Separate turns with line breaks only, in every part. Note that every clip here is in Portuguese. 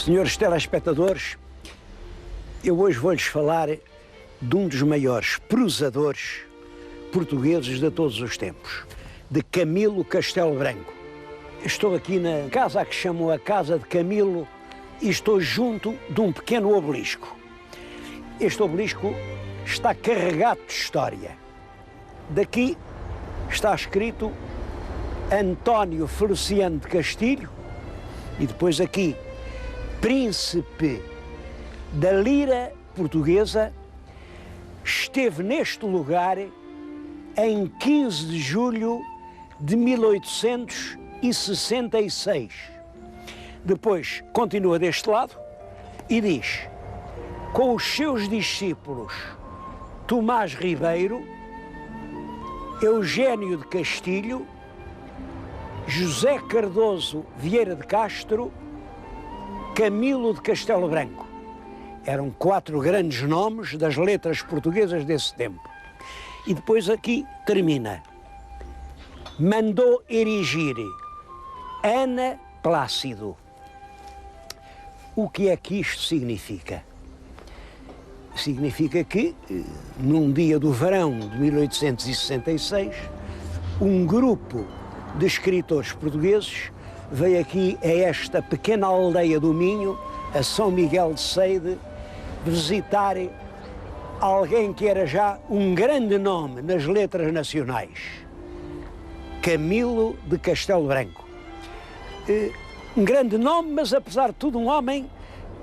Senhores telespectadores, eu hoje vou-lhes falar de um dos maiores prosadores portugueses de todos os tempos, de Camilo Castelo Branco. Estou aqui na casa que chamam a Casa de Camilo e estou junto de um pequeno obelisco. Este obelisco está carregado de história. Daqui está escrito António Feliciano de Castilho e depois aqui Príncipe da Lira Portuguesa, esteve neste lugar em 15 de julho de 1866. Depois continua deste lado e diz: com os seus discípulos Tomás Ribeiro, Eugênio de Castilho, José Cardoso Vieira de Castro, Camilo de Castelo Branco. Eram 4 grandes nomes das letras portuguesas desse tempo. E depois aqui termina. Mandou erigir Ana Plácido. O que é que isto significa? Significa que, num dia do verão de 1866, um grupo de escritores portugueses veio aqui a esta pequena aldeia do Minho, a São Miguel de Seide, visitar alguém que era já um grande nome nas letras nacionais, Camilo de Castelo Branco. Um grande nome, mas apesar de tudo um homem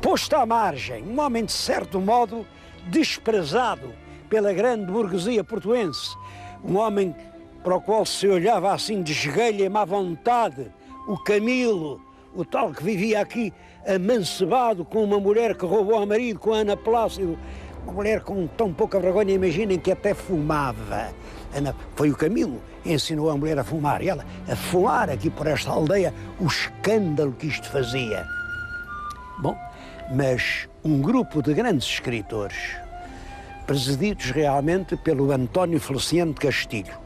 posto à margem, um homem de certo modo desprezado pela grande burguesia portuense, um homem para o qual se olhava assim de esguelha e má vontade, o Camilo, o tal que vivia aqui amancebado com uma mulher que roubou ao marido, com a Ana Plácido, uma mulher com tão pouca vergonha, imaginem que até fumava. Foi o Camilo que ensinou a mulher a fumar, e ela a fumar aqui por esta aldeia, o escândalo que isto fazia. Bom, mas um grupo de grandes escritores, presididos realmente pelo António Feliciano de Castilho,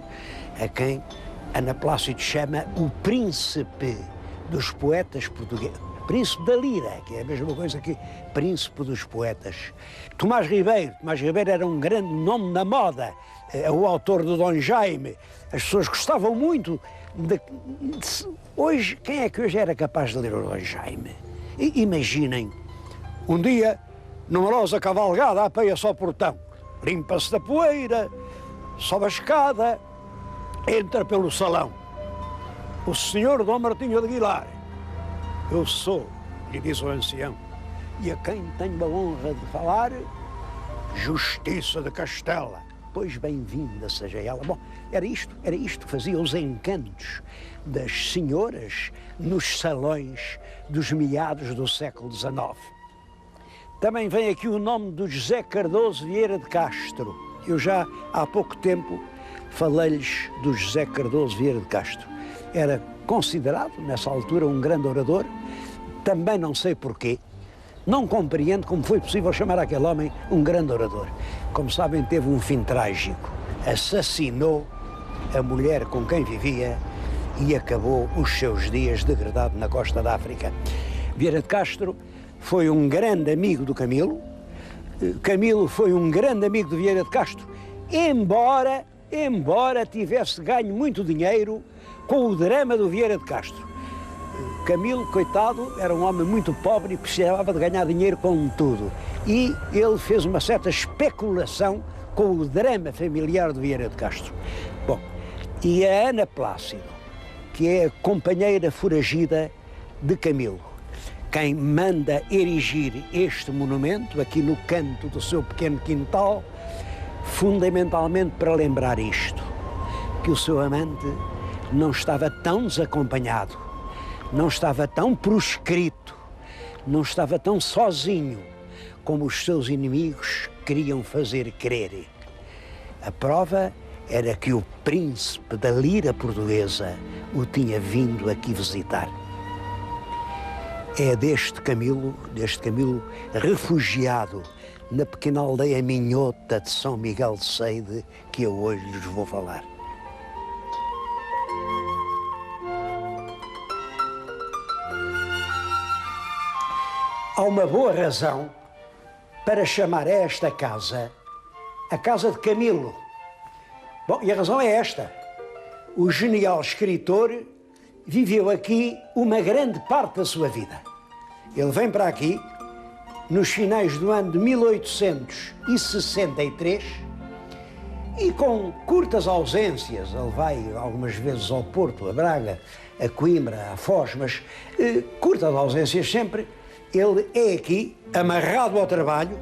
a quem Ana Plácido chama o príncipe dos poetas portugueses, príncipe da lira, que é a mesma coisa que príncipe dos poetas. Tomás Ribeiro era um grande nome na moda, o autor do Dom Jaime. As pessoas gostavam muito hoje, quem é que hoje era capaz de ler o Dom Jaime? Imaginem, um dia, numerosa cavalgada apeia-se ao portão, limpa-se da poeira, sobe a escada, entra pelo salão. O senhor Dom Martinho de Aguilar. Eu sou, lhe diz o ancião, e a quem tenho a honra de falar, Justiça de Castela. Pois bem-vinda seja ela. Bom, era isto que fazia os encantos das senhoras nos salões dos meados do século XIX. Também vem aqui o nome do José Cardoso Vieira de Castro. Eu já há pouco tempo falei-lhes do José Cardoso Vieira de Castro. Era considerado, nessa altura, um grande orador. Também não sei porquê. Não compreendo como foi possível chamar aquele homem um grande orador. Como sabem, teve um fim trágico. Assassinou a mulher com quem vivia e acabou os seus dias degradado na costa da África. Vieira de Castro foi um grande amigo do Camilo. Camilo foi um grande amigo de Vieira de Castro, embora tivesse ganho muito dinheiro com o drama do Vieira de Castro. Camilo, coitado, era um homem muito pobre e precisava de ganhar dinheiro com tudo. E ele fez uma certa especulação com o drama familiar do Vieira de Castro. Bom, e a Ana Plácido, que é a companheira foragida de Camilo, quem manda erigir este monumento aqui no canto do seu pequeno quintal, fundamentalmente para lembrar isto, que o seu amante não estava tão desacompanhado, não estava tão proscrito, não estava tão sozinho como os seus inimigos queriam fazer crer. A prova era que o príncipe da lira portuguesa o tinha vindo aqui visitar. É deste Camilo refugiado na pequena aldeia minhota de São Miguel de Seide que eu hoje lhes vou falar. há uma boa razão para chamar esta casa a Casa de Camilo. Bom, e a razão é esta. O genial escritor viveu aqui uma grande parte da sua vida. Ele vem para aqui nos finais do ano de 1863 e com curtas ausências. Ele vai algumas vezes ao Porto, a Braga, a Coimbra, a Foz, mas curtas ausências sempre. Ele é aqui, amarrado ao trabalho,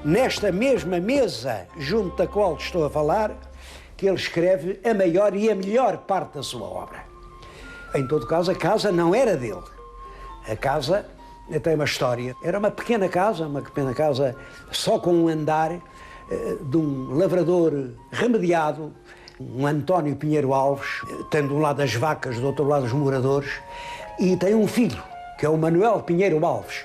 nesta mesma mesa junto da qual estou a falar, que ele escreve a maior e a melhor parte da sua obra. Em todo caso, a casa não era dele. A casa tem uma história. Era uma pequena casa só com um andar, de um lavrador remediado, um António Pinheiro Alves, tem de um lado as vacas, do outro lado os moradores, e tem um filho, que é o Manuel Pinheiro Alves.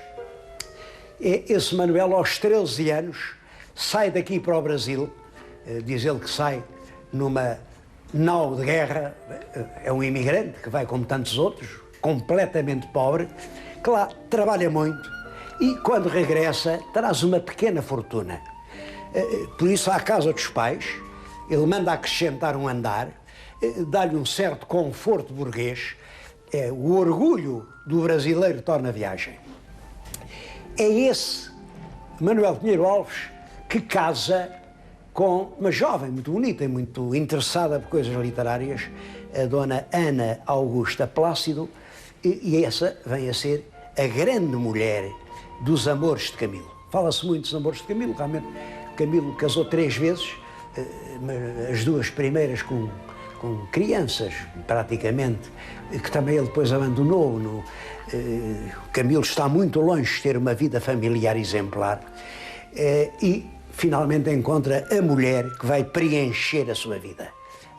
Esse Manuel, aos 13 anos, sai daqui para o Brasil, diz ele que sai numa nau de guerra, é um imigrante que vai como tantos outros, completamente pobre, que lá trabalha muito e quando regressa traz uma pequena fortuna. Por isso, à casa dos pais, ele manda acrescentar um andar, dá-lhe um certo conforto burguês, o orgulho do brasileiro torna a viagem. É esse Manuel Pinheiro Alves que casa com uma jovem muito bonita e muito interessada por coisas literárias, a dona Ana Augusta Plácido, e essa vem a ser a grande mulher dos amores de Camilo. Fala-se muito dos amores de Camilo, realmente. Camilo casou 3 vezes, as 2 primeiras com crianças, praticamente, que também ele depois abandonou. Camilo está muito longe de ter uma vida familiar exemplar e finalmente encontra a mulher que vai preencher a sua vida,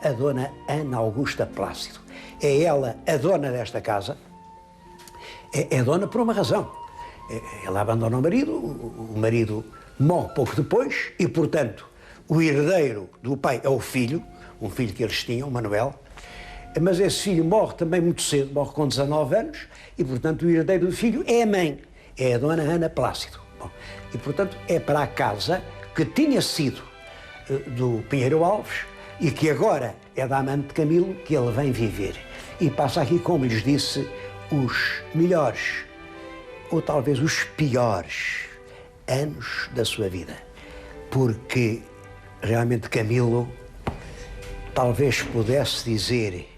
a dona Ana Augusta Plácido. É ela a dona desta casa, é dona por uma razão. Ela abandona o marido morre pouco depois e, portanto, o herdeiro do pai é o filho, um filho que eles tinham, Manuel, mas esse filho morre também muito cedo, morre com 19 anos, e, portanto, o herdeiro do filho é a mãe, é a dona Ana Plácido. Bom, e, portanto, é para a casa que tinha sido do Pinheiro Alves e que agora é da amante de Camilo que ele vem viver. E passa aqui, como lhes disse, os melhores, ou talvez os piores anos da sua vida. Porque realmente Camilo talvez pudesse dizer,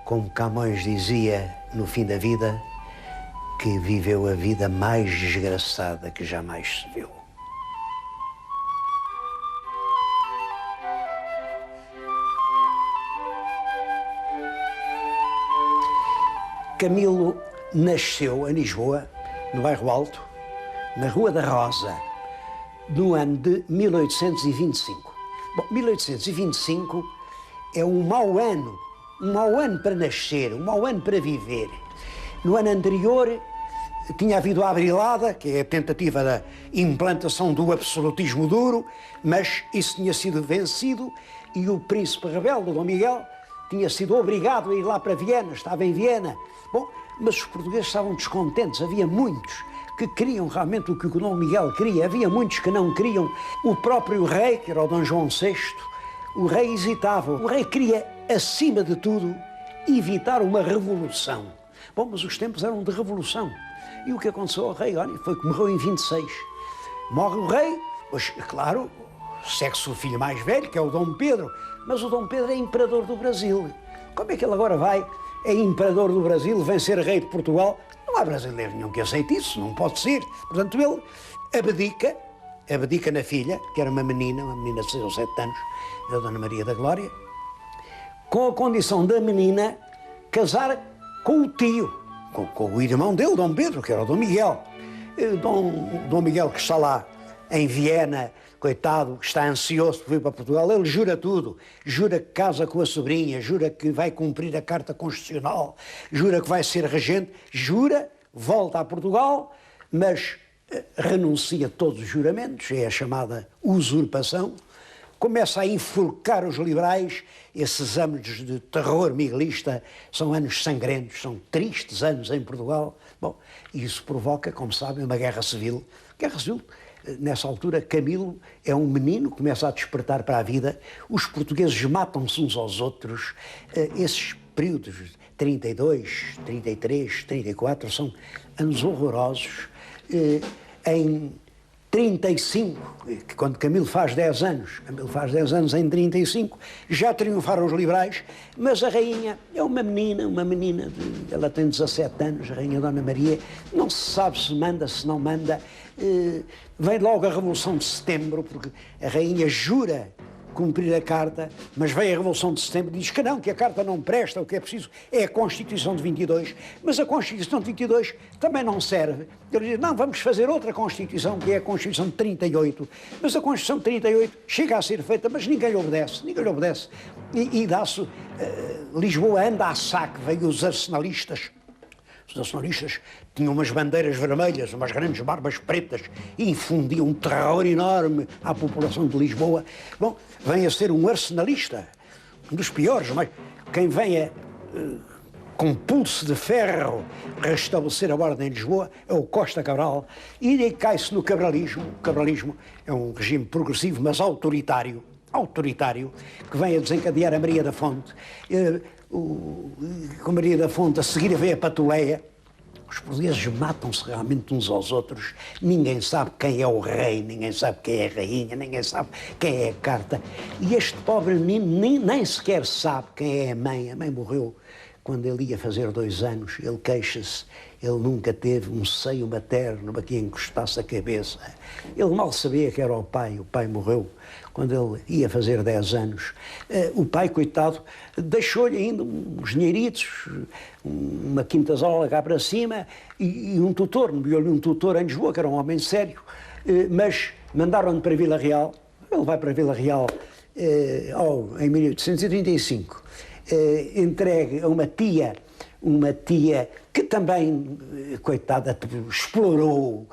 como Camões dizia no fim da vida, que viveu a vida mais desgraçada que jamais se viu. Camilo nasceu em Lisboa, no Bairro Alto, na Rua da Rosa, no ano de 1825. Bom, 1825 é um mau ano para nascer, um mau ano para viver. No ano anterior tinha havido a Abrilada, que é a tentativa da implantação do absolutismo duro, mas isso tinha sido vencido e o príncipe rebelde, Dom Miguel, tinha sido obrigado a ir lá para Viena, estava em Viena. Bom, mas os portugueses estavam descontentes, havia muitos que queriam realmente o que o Dom Miguel queria, havia muitos que não queriam. O próprio rei, que era o Dom João VI, o rei hesitava. O rei queria, acima de tudo, evitar uma revolução. Bom, mas os tempos eram de revolução. E o que aconteceu ao rei? Olha, foi que morreu em 26. Morre o rei, pois, claro, segue-se o filho mais velho, que é o Dom Pedro, mas o Dom Pedro é imperador do Brasil. Como é que ele agora vai, é imperador do Brasil, vem ser rei de Portugal? Não há brasileiro nenhum que aceite isso, não pode ser. Portanto, ele abdica na filha, que era uma menina de 6 ou 7 anos, a Dona Maria da Glória, com a condição da menina casar com o tio, com o irmão dele, Dom Pedro, que era o Dom Miguel. Dom Miguel, que está lá em Viena, coitado, está ansioso por vir para Portugal, ele jura tudo, jura que casa com a sobrinha, jura que vai cumprir a Carta Constitucional, jura que vai ser regente, jura, volta a Portugal, mas renuncia a todos os juramentos, é a chamada usurpação, começa a enforcar os liberais. Esses anos de terror miguelista são anos sangrentos, são tristes anos em Portugal. Bom, isso provoca, como sabem, uma guerra civil. Guerra civil, nessa altura, Camilo é um menino, começa a despertar para a vida. Os portugueses matam-se uns aos outros. Esses períodos, 32, 33, 34, são anos horrorosos. Em 35, quando Camilo faz 10 anos em 35, já triunfaram os liberais, mas a rainha é uma menina, ela tem 17 anos, a rainha Dona Maria, não se sabe se manda, se não manda, vem logo a Revolução de Setembro, porque a rainha jura cumprir a carta, mas vem a Revolução de Setembro e diz que não, que a carta não presta, o que é preciso é a Constituição de 22, mas a Constituição de 22 também não serve. Ele diz, não, vamos fazer outra Constituição, que é a Constituição de 38, mas a Constituição de 38 chega a ser feita, mas ninguém lhe obedece, e dá-se, Lisboa anda a saque, veio os arsenalistas. Os nacionalistas tinham umas bandeiras vermelhas, umas grandes barbas pretas e infundiam um terror enorme à população de Lisboa. Bom, vem a ser um arsenalista, um dos piores, mas quem venha com pulso de ferro restabelecer a ordem em Lisboa é o Costa Cabral, e aí cai-se no cabralismo. O cabralismo é um regime progressivo, mas autoritário, que vem a desencadear a Maria da Fonte. Com Maria da Fonte, a seguir vem a Patuleia. Os portugueses matam-se realmente uns aos outros. Ninguém sabe quem é o rei, ninguém sabe quem é a rainha, ninguém sabe quem é a carta. E este pobre menino nem sequer sabe quem é a mãe. A mãe morreu quando ele ia fazer 2 anos. Ele queixa-se, ele nunca teve um seio materno a quem encostasse a cabeça. Ele mal sabia que era o pai morreu quando ele ia fazer 10 anos. O pai, coitado, deixou-lhe ainda uns dinheiritos, uma quintazola cá para cima e um tutor, enviou-lhe um tutor em Lisboa, que era um homem sério, mas mandaram-no para Vila Real. Ele vai para Vila Real em 1835, entregue a uma tia que também, coitada, explorou,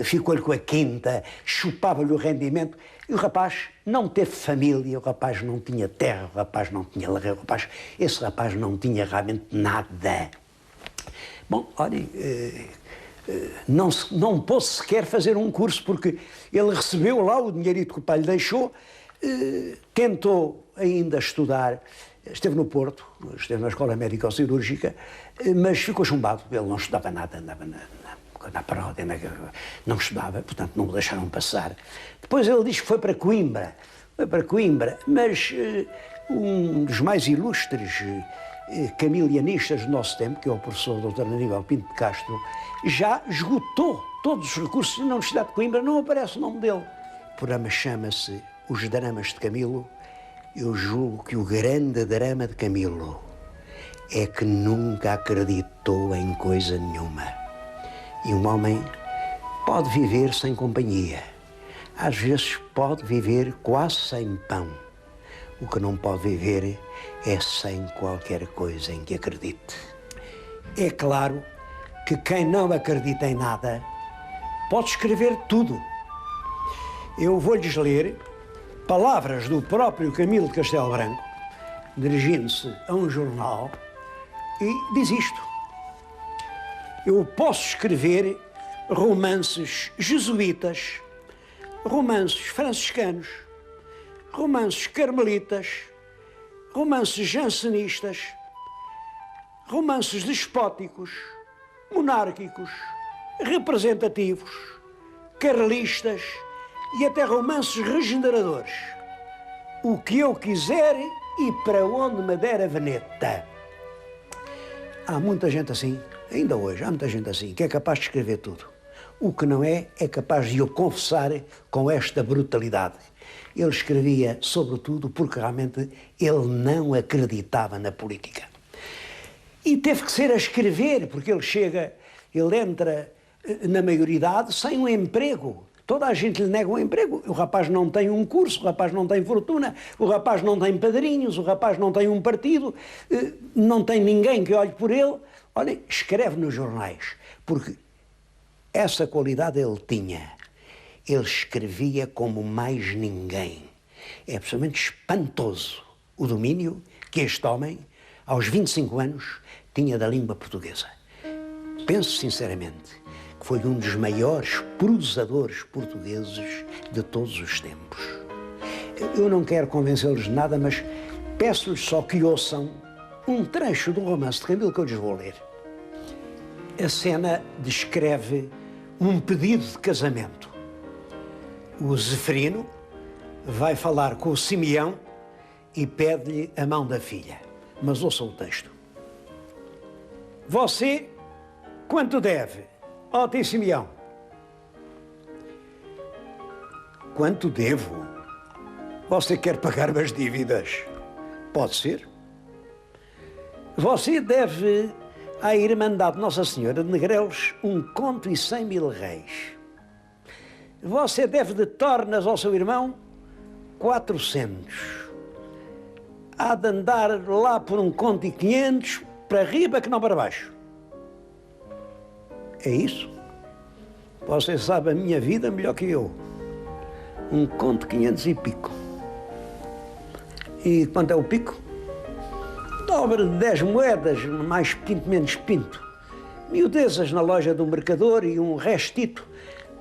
ficou-lhe com a quinta, chupava-lhe o rendimento, e o rapaz não teve família, o rapaz não tinha terra, o rapaz não tinha lareira, esse rapaz não tinha realmente nada. Bom, olhem, não pôde sequer fazer um curso, porque ele recebeu lá o dinheirito que o pai lhe deixou, tentou ainda estudar, esteve no Porto, esteve na Escola Médico-Cirúrgica, mas ficou chumbado. Ele não estudava nada, andava na paródia, não estudava, portanto não o deixaram passar. Depois ele diz que foi para Coimbra, mas um dos mais ilustres camilianistas do nosso tempo, que é o professor Dr. Aníbal Pinto de Castro, já esgotou todos os recursos na Universidade de Coimbra, não aparece o nome dele. O programa chama-se Os Dramas de Camilo. Eu julgo que o grande drama de Camilo é que nunca acreditou em coisa nenhuma. E um homem pode viver sem companhia. Às vezes pode viver quase sem pão. O que não pode viver é sem qualquer coisa em que acredite. É claro que quem não acredita em nada pode escrever tudo. Eu vou-lhes ler palavras do próprio Camilo de Castelo Branco, dirigindo-se a um jornal, e diz isto: eu posso escrever romances jesuítas, romances franciscanos, romances carmelitas, romances jansenistas, romances despóticos, monárquicos, representativos, carlistas e até romances regeneradores. O que eu quiser e para onde me der a veneta. Há muita gente assim, ainda hoje, há muita gente assim, que é capaz de escrever tudo. O que não é capaz de o confessar com esta brutalidade. Ele escrevia sobretudo porque realmente ele não acreditava na política. E teve que ser a escrever, porque ele entra na maioridade sem um emprego. Toda a gente lhe nega um emprego. O rapaz não tem um curso, o rapaz não tem fortuna, o rapaz não tem padrinhos, o rapaz não tem um partido, não tem ninguém que olhe por ele. Olha, escreve nos jornais, porque essa qualidade ele tinha. Ele escrevia como mais ninguém. É absolutamente espantoso o domínio que este homem, aos 25 anos, tinha da língua portuguesa. Penso sinceramente que foi um dos maiores prosadores portugueses de todos os tempos. Eu não quero convencê-los de nada, mas peço-lhes só que ouçam um trecho do romance de Camilo que eu lhes vou ler. A cena descreve um pedido de casamento. O Zeferino vai falar com o Simeão e pede-lhe a mão da filha. Mas ouça o texto. Você, quanto deve? Ó, tio Simeão. Quanto devo? Você quer pagar as dívidas? Pode ser. Você deve à Irmandade Nossa Senhora de Negreus 1.100.000 réis. Você deve de tornas ao seu irmão 400. Há de andar lá por 1.500 para riba que não para baixo. É isso? Você sabe a minha vida melhor que eu. 1.500 e pico. E quanto é o pico? Dobra de 10 moedas, mais pinto, menos pinto. Miudezas na loja do mercador e um restito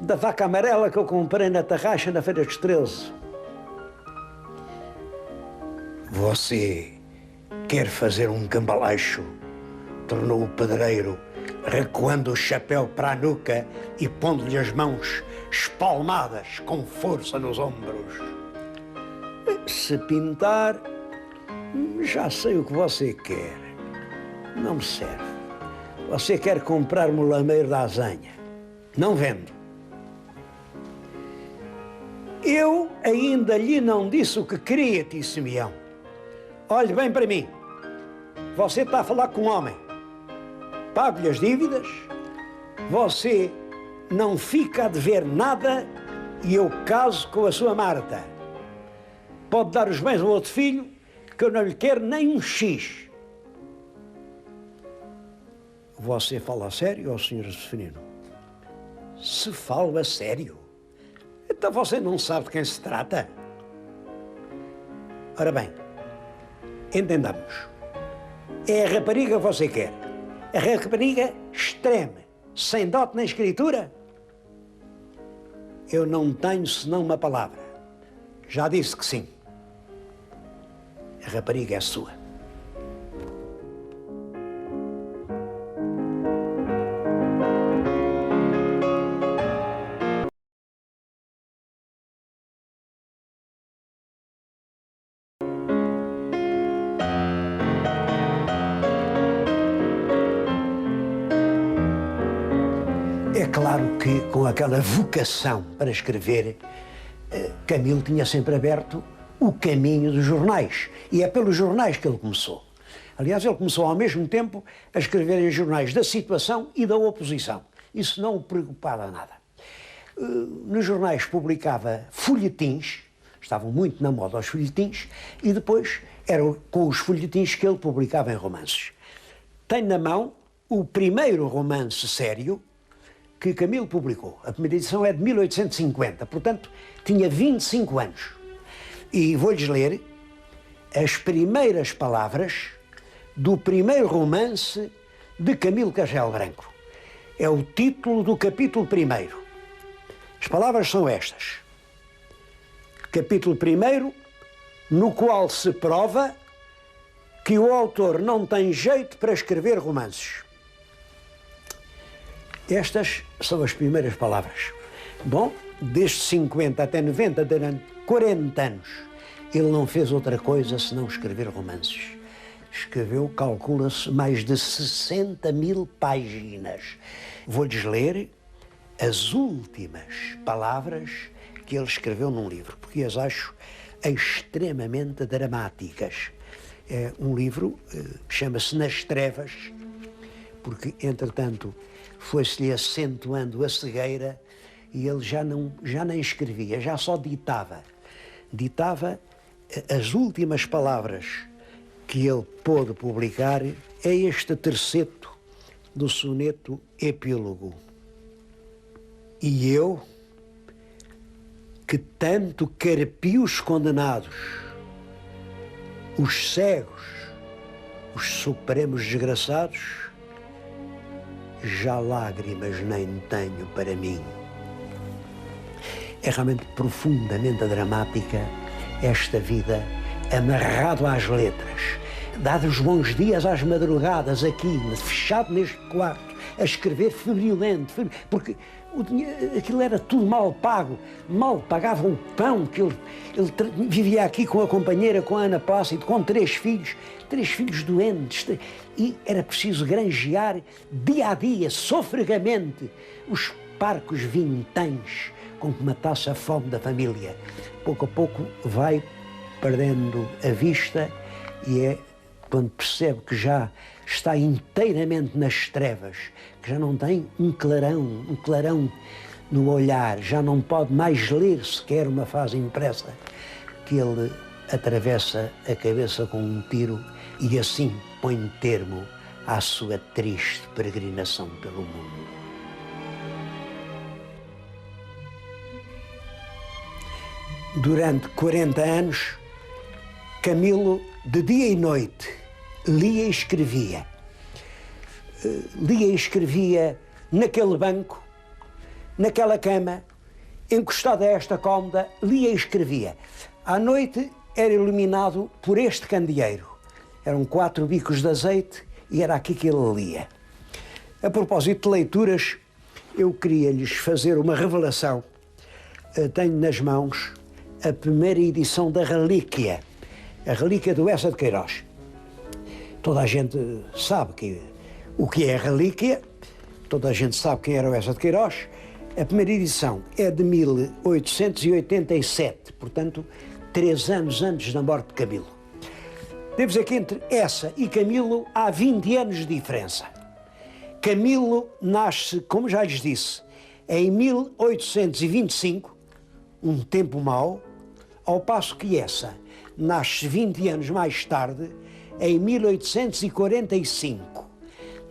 da vaca amarela que eu comprei na Tarraxa na Feira dos 13. Você quer fazer um cambalacho? Tornou o pedreiro, recuando o chapéu para a nuca e pondo-lhe as mãos espalmadas com força nos ombros. Se pintar, já sei o que você quer. Não me serve. Você quer comprar-me o lameiro da azanha. Não vendo. Eu ainda lhe não disse o que queria, tio Simeão. Olhe bem para mim. Você está a falar com um homem. Pago-lhe as dívidas. Você não fica a dever nada e eu caso com a sua Marta. Pode dar os bens ao outro filho, que eu não lhe quero nem um X. Você fala a sério, ó Sr. Zeferino? Se falo a sério? Então você não sabe de quem se trata? Ora bem, entendamos. É a rapariga que você quer. A rapariga extrema, sem dote nem escritura? Eu não tenho senão uma palavra. Já disse que sim. A rapariga é sua. É claro que com aquela vocação para escrever, Camilo tinha sempre aberto o caminho dos jornais. E é pelos jornais que ele começou. Aliás, ele começou ao mesmo tempo a escrever em jornais da situação e da oposição. Isso não o preocupava nada. Nos jornais publicava folhetins, estavam muito na moda os folhetins, e depois eram com os folhetins que ele publicava em romances. Tenho na mão o primeiro romance sério que Camilo publicou. A primeira edição é de 1850, portanto, tinha 25 anos. E vou-lhes ler as primeiras palavras do primeiro romance de Camilo Castelo Branco. É o título do capítulo 1. As palavras são estas. Capítulo 1, no qual se prova que o autor não tem jeito para escrever romances. Estas são as primeiras palavras. Bom, desde 50 até 90, durante 40 anos, ele não fez outra coisa senão escrever romances. Escreveu, calcula-se, mais de 60.000 páginas. Vou-lhes ler as últimas palavras que ele escreveu num livro, porque as acho extremamente dramáticas. É um livro que chama-se Nas Trevas, porque, entretanto, foi-se-lhe acentuando a cegueira e ele já nem escrevia, já só ditava. Ditava as últimas palavras que ele pôde publicar, é este terceto do soneto Epílogo. E eu, que tanto carpiu os condenados, os cegos, os supremos desgraçados, já lágrimas nem tenho para mim. É realmente profundamente dramática esta vida amarrado às letras, dado os bons dias às madrugadas aqui, fechado neste quarto, a escrever febrilmente, porque aquilo era tudo mal pago, mal pagava o pão, que ele vivia aqui com a companheira, com a Ana Plácido, com 3 filhos doentes, e era preciso granjear dia a dia, sofregamente, os parcos vinténs com que matasse a fome da família. Pouco a pouco vai perdendo a vista e é quando percebe que já está inteiramente nas trevas, que já não tem um clarão no olhar, já não pode mais ler sequer uma frase impressa, que ele atravessa a cabeça com um tiro e assim põe termo à sua triste peregrinação pelo mundo. Durante 40 anos, Camilo, de dia e noite, lia e escrevia. Lia e escrevia naquele banco, naquela cama, encostado a esta cômoda, lia e escrevia. À noite era iluminado por este candeeiro. Eram 4 bicos de azeite e era aqui que ele lia. A propósito de leituras, eu queria-lhes fazer uma revelação. Tenho nas mãos a primeira edição da Relíquia, a Relíquia do Eça de Queiroz. Toda a gente sabe o que é a Relíquia, toda a gente sabe quem era o Eça de Queiroz. A primeira edição é de 1887, portanto, 3 anos antes da morte de Camilo. Devo dizer que entre essa e Camilo há 20 anos de diferença. Camilo nasce, como já lhes disse, em 1825, um tempo mau, ao passo que essa nasce 20 anos mais tarde, em 1845,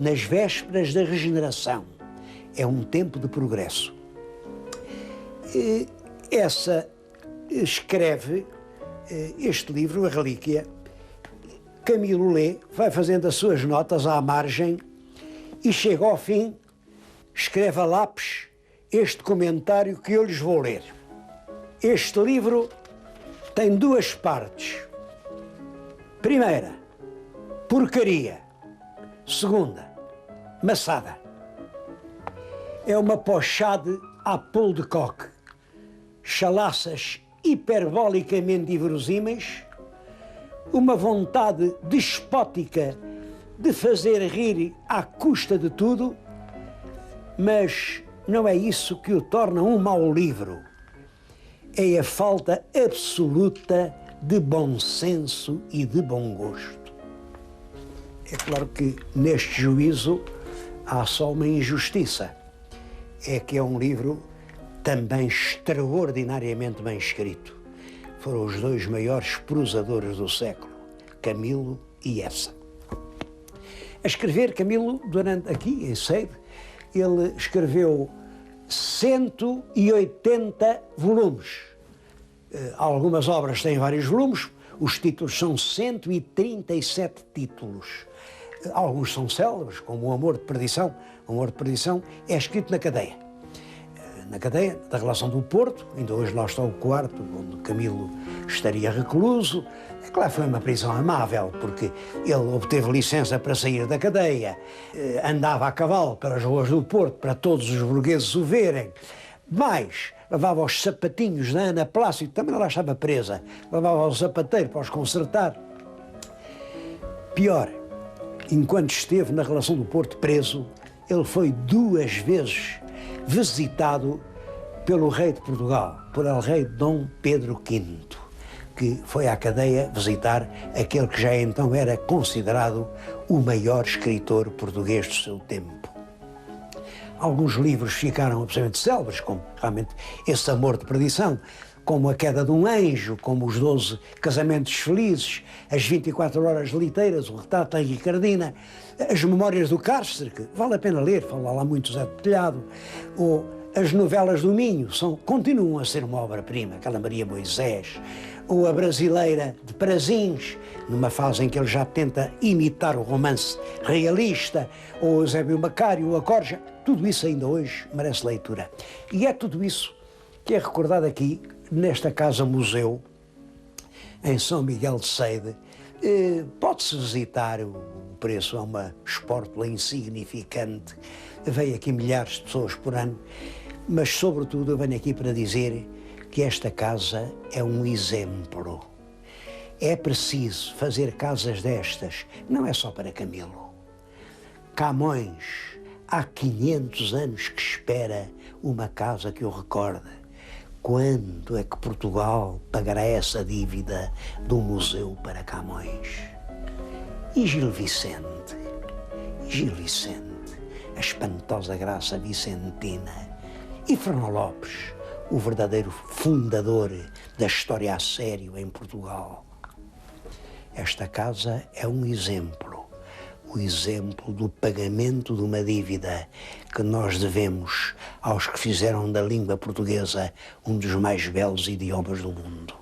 nas vésperas da regeneração. É um tempo de progresso. Essa escreve este livro, A Relíquia. Camilo lê, vai fazendo as suas notas à margem e chega ao fim, escreve a lápis este comentário que eu lhes vou ler. Este livro tem 2 partes. Primeira, porcaria. Segunda, maçada. É uma pochade à Paul de Kock. Chalaças hiperbolicamente inverosímeis, uma vontade despótica de fazer rir à custa de tudo, mas não é isso que o torna um mau livro. É a falta absoluta de bom senso e de bom gosto. É claro que neste juízo há só uma injustiça. É que é um livro também extraordinariamente bem escrito. Foram os 2 maiores prosadores do século, Camilo e Eça. A escrever, Camilo, aqui em Sede, ele escreveu 180 volumes. Algumas obras têm vários volumes, os títulos são 137 títulos. Alguns são célebres, como O Amor de Perdição. O Amor de Perdição é escrito na cadeia. Na cadeia da Relação do Porto, ainda hoje lá está o quarto, onde Camilo estaria recluso. É claro, foi uma prisão amável, porque ele obteve licença para sair da cadeia, andava a cavalo pelas ruas do Porto para todos os burgueses o verem, mas levava os sapatinhos da Ana Plácido, também lá estava presa, levava ao sapateiro para os consertar. Pior, enquanto esteve na Relação do Porto preso, ele foi 2 vezes visitado pelo rei de Portugal, por el rei Dom Pedro V, que foi à cadeia visitar aquele que já então era considerado o maior escritor português do seu tempo. Alguns livros ficaram absolutamente célebres, como realmente esse Amor de Perdição, como A Queda de um Anjo, como Os 12 Casamentos Felizes, As 24 Horas Liteiras, O Retrato da Ricardina, As Memórias do Cárcere, que vale a pena ler, fala lá muito Zé de Telhado, ou As novelas do Minho continuam a ser uma obra-prima, aquela Maria Moisés, ou a brasileira de Prazins, numa fase em que ele já tenta imitar o romance realista, ou o Eusébio Macário, ou a Corja, tudo isso ainda hoje merece leitura. E é tudo isso que é recordado aqui, nesta casa-museu, em São Miguel de Ceide. Pode-se visitar, o preço é uma espórtula insignificante, vem aqui milhares de pessoas por ano, mas sobretudo eu venho aqui para dizer que esta casa é um exemplo. É preciso fazer casas destas, não é só para Camilo. Camões, há 500 anos que espera uma casa que o recorde. Quando é que Portugal pagará essa dívida do museu para Camões? E Gil Vicente? A espantosa graça vicentina. E Fernão Lopes, o verdadeiro fundador da história a sério em Portugal. Esta casa é um exemplo, o exemplo do pagamento de uma dívida que nós devemos aos que fizeram da língua portuguesa um dos mais belos idiomas do mundo.